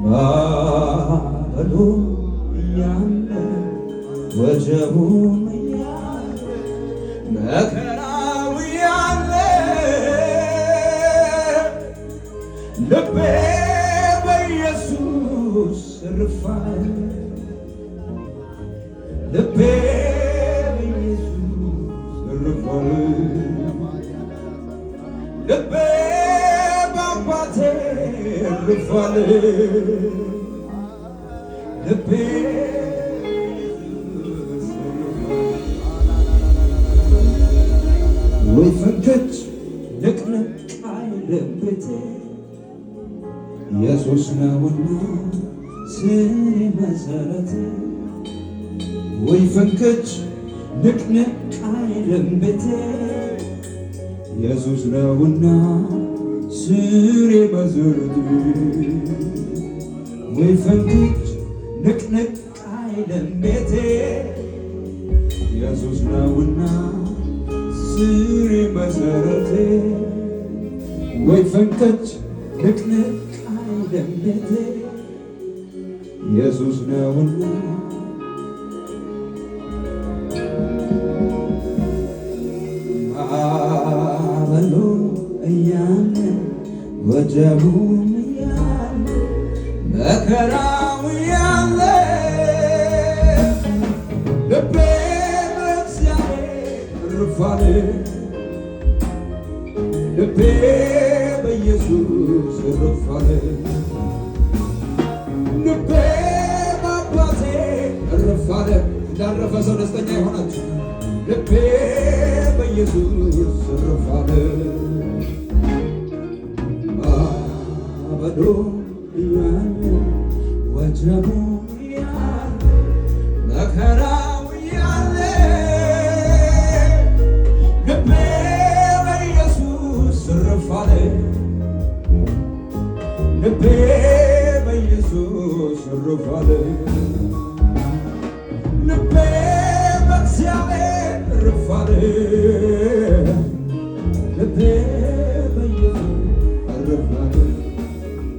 ማዕበሉ እያለ ወጀቡም እያለ መከራው እያለ ልቤ በኢየሱስ እርፍ አለ። ልቤ በኢየሱስ እርፍ አለ። ልቤ በአባቴ እርፍ አለ። ልቤ ወይ ፈንከች ንቅንቅ አይልም ቤቴ ኢየሱስ ነውና ስሬ መሰረቴ። ወይ ፈንከች ንቅንቅ አይልም ቤቴ ኢየሱስ ነውና ስሬ መሰረቴ። ወይ ፈንከች ንቅንቅ አይልም ቤቴ ኢየሱስ ነውና ስሬ መሰረቴ። ወይ ፈንከች ንቅንቅ አይልም ቤቴ ኢየሱስ ነውና ማዕበሉ እያለ ወጀቡም እያለ መከራው እያለ ልቤ በእግዚአብሔር እርፍ አለ። ልቤ በኢየሱስ እርፍ አለ። ልቤ በአባቴ እርፍ አለ። እንዳረፈ ሰው ደስተኛ የሆናችሁ ልቤ በኢየሱስ እርፍ አለ። ማዕበሉ እያለ ወጀቡ እያለ መከራው እያለ ልቤ በኢየሱስ እርፍ አለ። ልቤ በኢየሱስ እርፍ አለ። ልቤ በእግዚአብሔር እርፍ አለ።